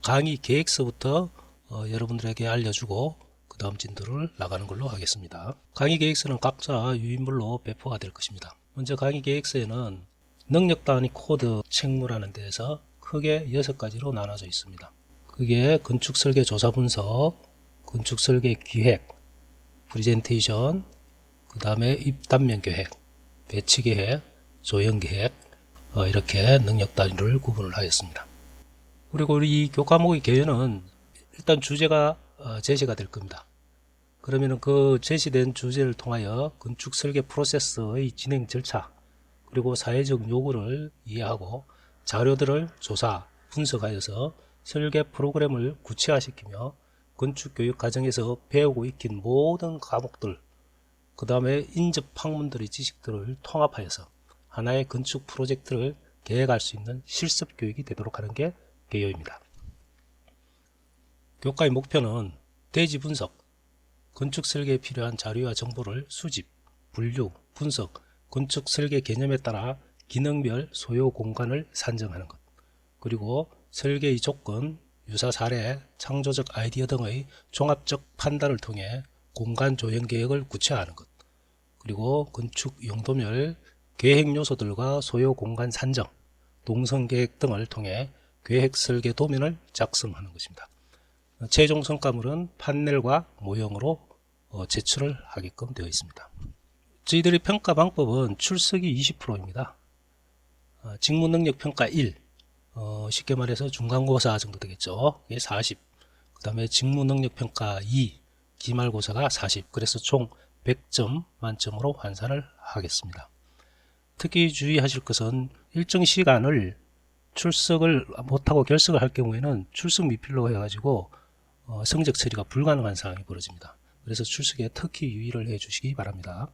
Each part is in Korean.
강의 계획서부터 여러분들에게 알려주고 그 다음 진도를 나가는 걸로 하겠습니다. 강의 계획서는 각자 유인물로 배포가 될 것입니다. 먼저 강의 계획서에는 능력 단위 코드 책무라는 데에서 크게 6가지로 나눠져 있습니다. 그게 건축 설계 조사 분석, 건축 설계 기획, 프리젠테이션, 그 다음에 입단면 계획, 배치 계획, 조형 계획, 이렇게 능력 단위를 구분을 하였습니다. 그리고 이 교과목의 개요는 일단 주제가 제시가 될 겁니다. 그러면 그 제시된 주제를 통하여 건축 설계 프로세스의 진행 절차 그리고 사회적 요구를 이해하고 자료들을 조사, 분석하여서 설계 프로그램을 구체화시키며 건축 교육 과정에서 배우고 익힌 모든 과목들 그 다음에 인접 학문들의 지식들을 통합하여서 하나의 건축 프로젝트를 계획할 수 있는 실습 교육이 되도록 하는 게 개요입니다. 교과의 목표는 대지 분석, 건축 설계에 필요한 자료와 정보를 수집, 분류, 분석, 건축 설계 개념에 따라 기능별 소요 공간을 산정하는 것, 그리고 설계의 조건, 유사 사례, 창조적 아이디어 등의 종합적 판단을 통해 공간 조형 계획을 구체화하는 것, 그리고 건축 용도별 계획 요소들과 소요 공간 산정, 동선 계획 등을 통해 계획 설계 도면을 작성하는 것입니다. 최종 성과물은 판넬과 모형으로 제출을 하게끔 되어 있습니다. 저희들의 평가 방법은 출석이 20%입니다. 직무 능력 평가 1, 쉽게 말해서 중간고사 정도 되겠죠. 이게 40. 그 다음에 직무 능력 평가 2, 기말고사가 40. 그래서 총 100점 만점으로 환산을 하겠습니다. 특히 주의하실 것은 일정 시간을 출석을 못하고 결석을 할 경우에는 출석 미필로 해가지고 성적 처리가 불가능한 상황이 벌어집니다. 그래서 출석에 특히 유의를 해 주시기 바랍니다.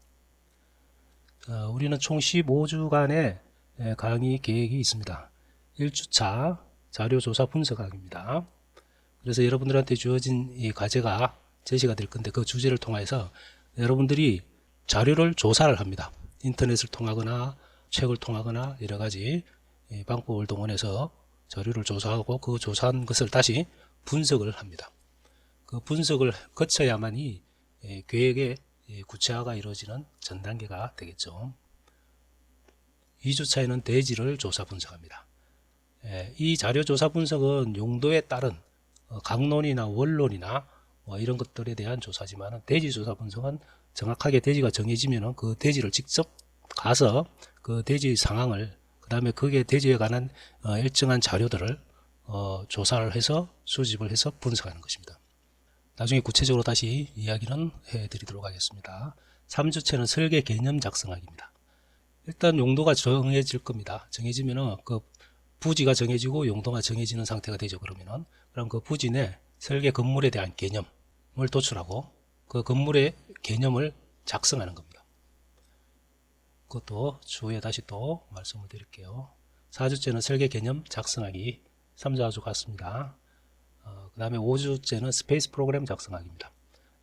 우리는 총 15주간의 강의 계획이 있습니다. 1주차 자료조사 분석학입니다. 그래서 여러분들한테 주어진 이 과제가 제시가 될 건데 그 주제를 통해서 여러분들이 자료를 조사를 합니다. 인터넷을 통하거나 책을 통하거나 여러 가지 방법을 동원해서 자료를 조사하고 그 조사한 것을 다시 분석을 합니다. 그 분석을 거쳐야만이 계획의 구체화가 이루어지는 전 단계가 되겠죠. 2주차에는 대지를 조사 분석합니다. 이 자료 조사 분석은 용도에 따른 강론이나 원론이나 이런 것들에 대한 조사지만 대지 조사 분석은 정확하게 대지가 정해지면 그 대지를 직접 가서 그 대지 상황을 그 다음에 그게 대지에 관한 일정한 자료들을 조사를 해서 수집을 해서 분석하는 것입니다. 나중에 구체적으로 다시 이야기는 해드리도록 하겠습니다. 3주체는 설계 개념 작성학입니다. 일단 용도가 정해질 겁니다. 정해지면은 그 부지가 정해지고 용도가 정해지는 상태가 되죠. 그러면은 그럼 그 부지 내 설계 건물에 대한 개념을 도출하고 그 건물의 개념을 작성하는 겁니다. 그것도 추후에 다시 또 말씀을 드릴게요. 4주째는 설계 개념 작성하기 3주와 같습니다. 그 다음에 5주째는 스페이스 프로그램 작성하기입니다.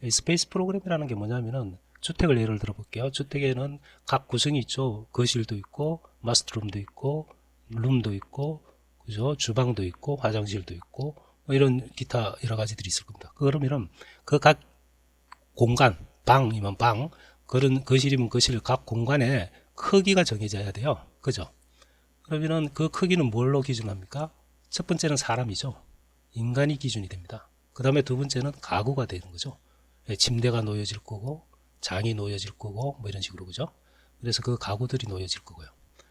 이 스페이스 프로그램이라는 게 뭐냐면은 주택을 예를 들어 볼게요. 주택에는 각 구성이 있죠. 거실도 있고 마스터룸도 있고 룸도 있고 그죠? 주방도 있고 화장실도 있고 이런 기타 여러 가지들이 있을 겁니다. 그러면은 그 각 공간, 방이면 방, 그런 거실이면 거실 각 공간의 크기가 정해져야 돼요. 그죠? 그러면은 그 크기는 뭘로 기준합니까? 첫 번째는 사람이죠. 인간이 기준이 됩니다. 그 다음에 두 번째는 가구가 되는 거죠. 침대가 놓여질 거고 장이 놓여질 거고 뭐 이런 식으로 그죠? 그래서 그 가구들이 놓여질 거고요.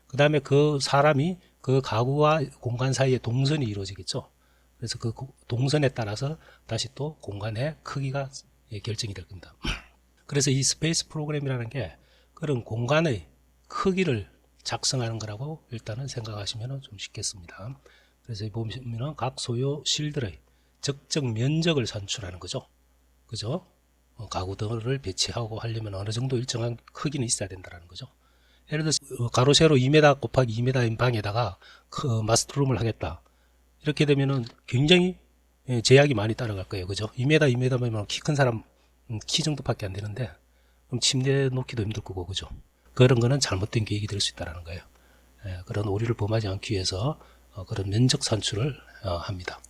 그 다음에 그 사람이 그 가구와 공간 사이에 동선이 이루어지겠죠. 그래서 그 동선에 따라서 다시 또 공간의 크기가 결정이 될 겁니다. 그래서 이 스페이스 프로그램이라는 게 그런 공간의 크기를 작성하는 거라고 일단은 생각하시면 좀 쉽겠습니다. 그래서 보시면 각 소요실들의 적정 면적을 산출하는 거죠. 그죠? 가구들을 배치하고 하려면 어느 정도 일정한 크기는 있어야 된다는 거죠. 예를 들어서 가로 세로 2m 곱하기 2m인 방에다가 그 마스터룸을 하겠다. 이렇게 되면은 굉장히 제약이 많이 따라갈 거예요. 그죠? 2m, 2m면 키 큰 사람 키 정도밖에 안 되는데 그럼 침대 놓기도 힘들 거고 그죠? 그런 거는 잘못된 계획이 될 수 있다는 거예요. 그런 오류를 범하지 않기 위해서 그런 면적 산출을 합니다.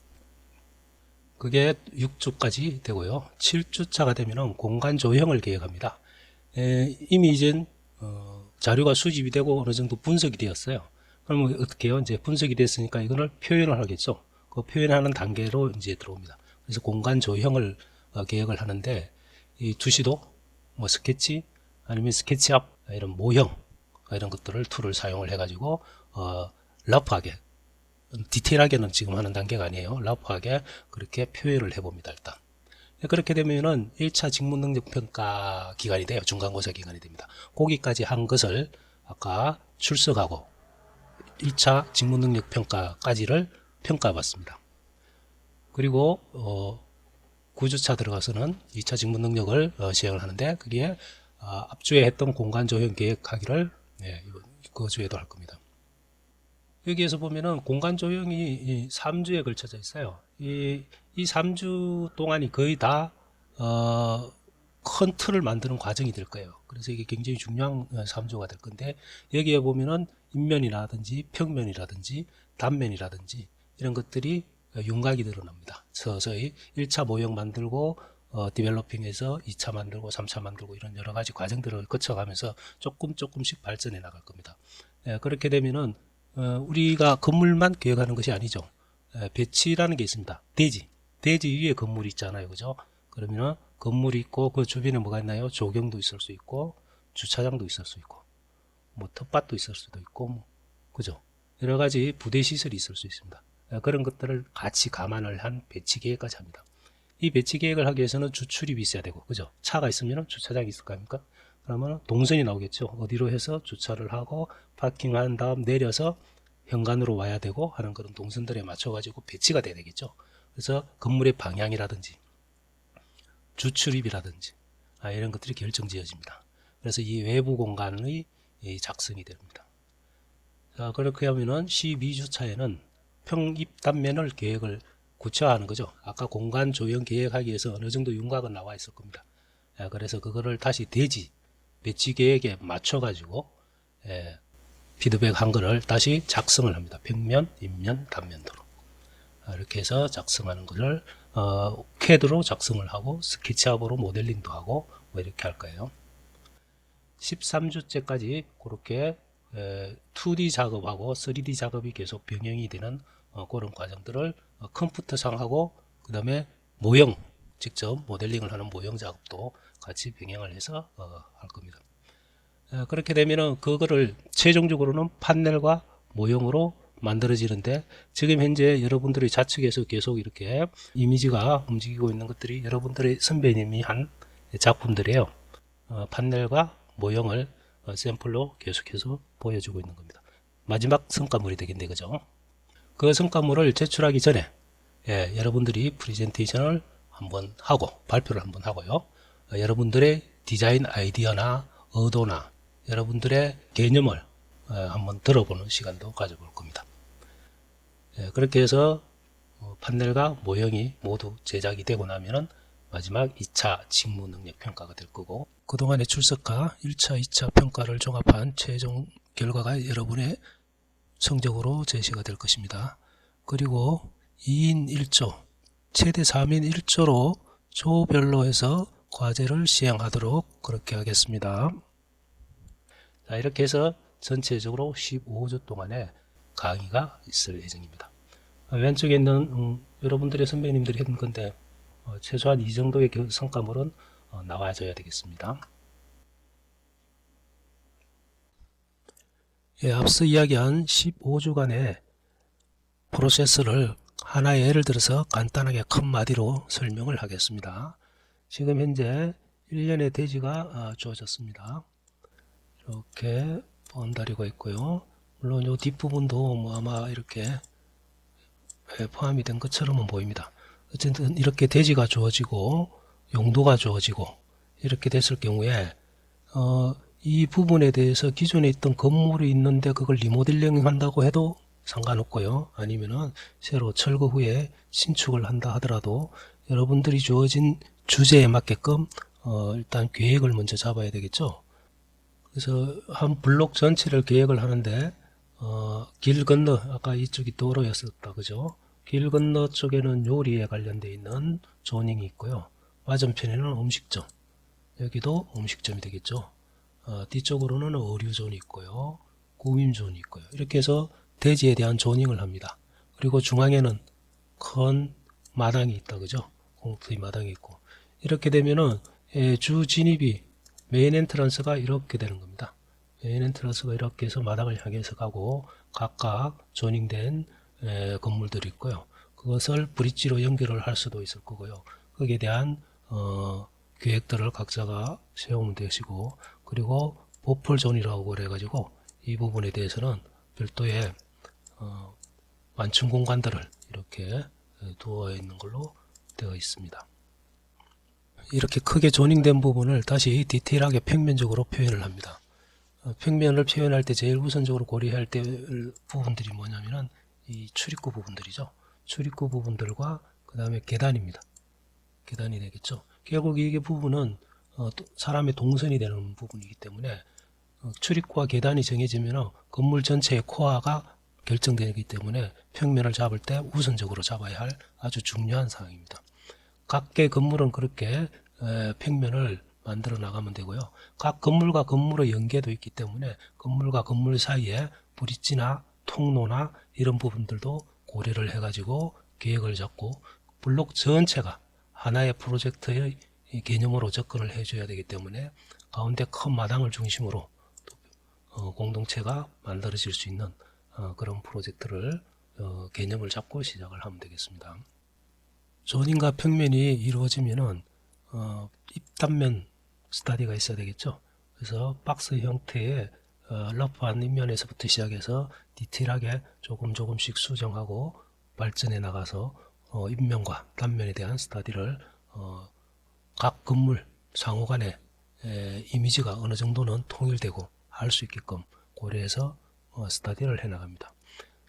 그게 6주까지 되고요. 7주차가 되면 공간 조형을 계획합니다. 이미 이제 자료가 수집이 되고 어느 정도 분석이 되었어요. 그러면 어떻게 해요? 이제 분석이 됐으니까 이거를 표현을 하겠죠. 그 표현하는 단계로 이제 들어옵니다. 그래서 공간 조형을 계획을 하는데 이 투시도, 뭐 스케치, 아니면 스케치업 이런 모형 이런 것들을 툴을 사용을 해가지고 러프하게, 디테일하게는 지금 하는 단계가 아니에요. 러프하게 그렇게 표현을 해봅니다. 일단 그렇게 되면은 1차 직무능력평가 기간이 돼요. 중간고사 기간이 됩니다. 거기까지 한 것을 아까 출석하고 1차 직무능력평가까지를 평가해봤습니다. 그리고 9주차 들어가서는 2차 직무능력을 시행을 하는데 그게 앞주에 했던 공간조형 계획하기를 그 주에도 할 겁니다. 여기에서 보면은 공간조형이 3주에 걸쳐져 있어요. 이 3주 동안이 거의 다 큰 틀을 만드는 과정이 될 거예요. 그래서 이게 굉장히 중요한 3주가 될 건데 여기에 보면은 인면이라든지 평면이라든지 단면이라든지 이런 것들이 윤곽이 드러납니다. 서서히 1차 모형 만들고 디벨로핑해서 2차 만들고 3차 만들고 이런 여러 가지 과정들을 거쳐가면서 조금씩 발전해 나갈 겁니다. 그렇게 되면은 우리가 건물만 계획하는 것이 아니죠. 배치라는 게 있습니다. 대지 위에 건물이 있잖아요. 그죠? 그러면 건물이 있고 그 주변에 뭐가 있나요? 조경도 있을 수 있고 주차장도 있을 수 있고 뭐 텃밭도 있을 수도 있고 그죠? 여러 가지 부대 시설이 있을 수 있습니다. 그런 것들을 같이 감안을 한 배치 계획까지 합니다. 이 배치 계획을 하기 위해서는 주출입이 있어야 되고 그죠? 차가 있으면 주차장이 있을 거 아닙니까? 그러면 동선이 나오겠죠. 어디로 해서 주차를 하고 파킹한 다음 내려서 현관으로 와야 되고 하는 그런 동선들에 맞춰 가지고 배치가 돼야 되겠죠. 그래서 건물의 방향이라든지 주출입이라든지 이런 것들이 결정지어집니다. 그래서 이 외부 공간의 작성이 됩니다. 자, 그렇게 하면은 12주차에는 평입 단면을 계획을 구체화하는 거죠. 아까 공간 조형 계획하기 위해서 어느 정도 윤곽은 나와 있을 겁니다. 그래서 그거를 다시 대지 배치 계획에 맞춰 가지고 피드백 한 거를 다시 작성을 합니다. 평면, 인면, 단면도로 이렇게 해서 작성하는 것을 CAD로 작성을 하고 스케치업으로 모델링도 하고 뭐 이렇게 할 거예요. 13주째까지 그렇게 2D 작업하고 3D 작업이 계속 병행이 되는 그런 과정들을 컴퓨터상하고 그 다음에 모형 직접 모델링을 하는 모형 작업도 같이 병행을 해서 할 겁니다. 그렇게 되면은 그거를 최종적으로는 판넬과 모형으로 만들어지는데 지금 현재 여러분들이 좌측에서 계속 이렇게 이미지가 움직이고 있는 것들이 여러분들의 선배님이 한 작품들이에요. 판넬과 모형을 샘플로 계속해서 보여주고 있는 겁니다. 마지막 성과물이 되겠네, 그죠? 그 성과물을 제출하기 전에 여러분들이 프레젠테이션을 한번 하고 발표를 한번 하고요. 여러분들의 디자인 아이디어나 의도나 여러분들의 개념을 한번 들어보는 시간도 가져볼 겁니다. 그렇게 해서 판넬과 모형이 모두 제작이 되고 나면은 마지막 2차 직무 능력 평가가 될 거고 그동안의 출석과 1차, 2차 평가를 종합한 최종 결과가 여러분의 성적으로 제시가 될 것입니다. 그리고 2인 1조, 최대 3인 1조로 조별로 해서 과제를 시행하도록 그렇게 하겠습니다. 자, 이렇게 해서 전체적으로 15주 동안의 강의가 있을 예정입니다. 왼쪽에 있는 여러분들의 선배님들이 했는 건데 최소한 이 정도의 성과물은 나와줘야 되겠습니다. 앞서 이야기한 15주간의 프로세스를 하나의 예를 들어서 간단하게 큰 마디로 설명을 하겠습니다. 지금 현재 1년의 대지가 주어졌습니다. 이렇게 번다리가 있고요. 물론 이 뒷부분도 뭐 아마 이렇게 포함이 된 것처럼은 보입니다. 어쨌든 이렇게 대지가 주어지고 용도가 주어지고 이렇게 됐을 경우에 이 부분에 대해서 기존에 있던 건물이 있는데 그걸 리모델링 한다고 해도 상관없고요. 아니면은 새로 철거 후에 신축을 한다 하더라도 여러분들이 주어진 주제에 맞게끔 일단 계획을 먼저 잡아야 되겠죠. 그래서 한 블록 전체를 계획을 하는데 길 건너, 아까 이쪽이 도로였었다, 그죠? 길 건너 쪽에는 요리에 관련되어 있는 조닝이 있고요. 맞은편에는 음식점, 여기도 음식점이 되겠죠. 뒤쪽으로는 의류존이 있고요. 구임존이 있고요. 이렇게 해서 대지에 대한 조닝을 합니다. 그리고 중앙에는 큰 마당이 있다, 그죠? 공터의 마당이 있고. 이렇게 되면은 주 진입이 메인 엔트런스가 이렇게 되는 겁니다. 메인 엔트런스가 이렇게 해서 마당을 향해서 가고 각각 조닝된 건물들이 있고요. 그것을 브릿지로 연결을 할 수도 있을 거고요. 거기에 대한 계획들을 각자가 세우면 되시고, 그리고 보풀존이라고 그래가지고 이 부분에 대해서는 별도의 완충 공간들을 이렇게 두어 있는 걸로 되어 있습니다. 이렇게 크게 조닝된 부분을 다시 디테일하게 평면적으로 표현을 합니다. 평면을 표현할 때 제일 우선적으로 고려해야 될 부분들이 뭐냐면은 이 출입구 부분들이죠. 출입구 부분들과 그 다음에 계단입니다. 계단이 되겠죠. 결국 이 부분은 사람의 동선이 되는 부분이기 때문에 출입구와 계단이 정해지면 건물 전체의 코어가 결정되기 때문에 평면을 잡을 때 우선적으로 잡아야 할 아주 중요한 사항입니다. 각개 건물은 그렇게 평면을 만들어 나가면 되고요. 각 건물과 건물의 연계도 있기 때문에 건물과 건물 사이에 브릿지나 통로나 이런 부분들도 고려를 해가지고 계획을 잡고 블록 전체가 하나의 프로젝트의 개념으로 접근을 해줘야 되기 때문에 가운데 큰 마당을 중심으로 공동체가 만들어질 수 있는 그런 프로젝트를 개념을 잡고 시작을 하면 되겠습니다. 조닝과 평면이 이루어지면은 입단면 스타디가 있어야 되겠죠. 그래서 박스 형태의 러프한 입면에서부터 시작해서 디테일하게 조금씩 수정하고 발전해 나가서 입면과 단면에 대한 스타디를 각 건물 상호 간의 이미지가 어느 정도는 통일되고 할 수 있게끔 고려해서 스타디를 해 나갑니다.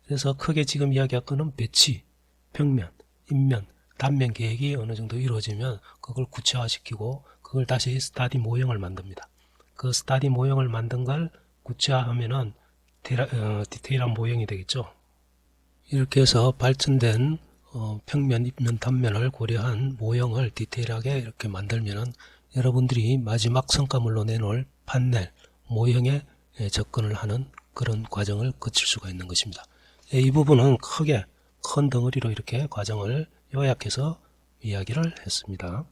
그래서 크게 지금 이야기할 거는 배치, 평면, 입면, 단면 계획이 어느 정도 이루어지면 그걸 구체화시키고 그걸 다시 스타디 모형을 만듭니다. 그 스타디 모형을 만든 걸 구체화하면은 디테일한 모형이 되겠죠. 이렇게 해서 발전된 평면, 입면, 단면을 고려한 모형을 디테일하게 이렇게 만들면은 여러분들이 마지막 성과물로 내놓을 판넬, 모형에 접근을 하는 그런 과정을 거칠 수가 있는 것입니다. 이 부분은 크게 큰 덩어리로 이렇게 과정을 요약해서 이야기를 했습니다.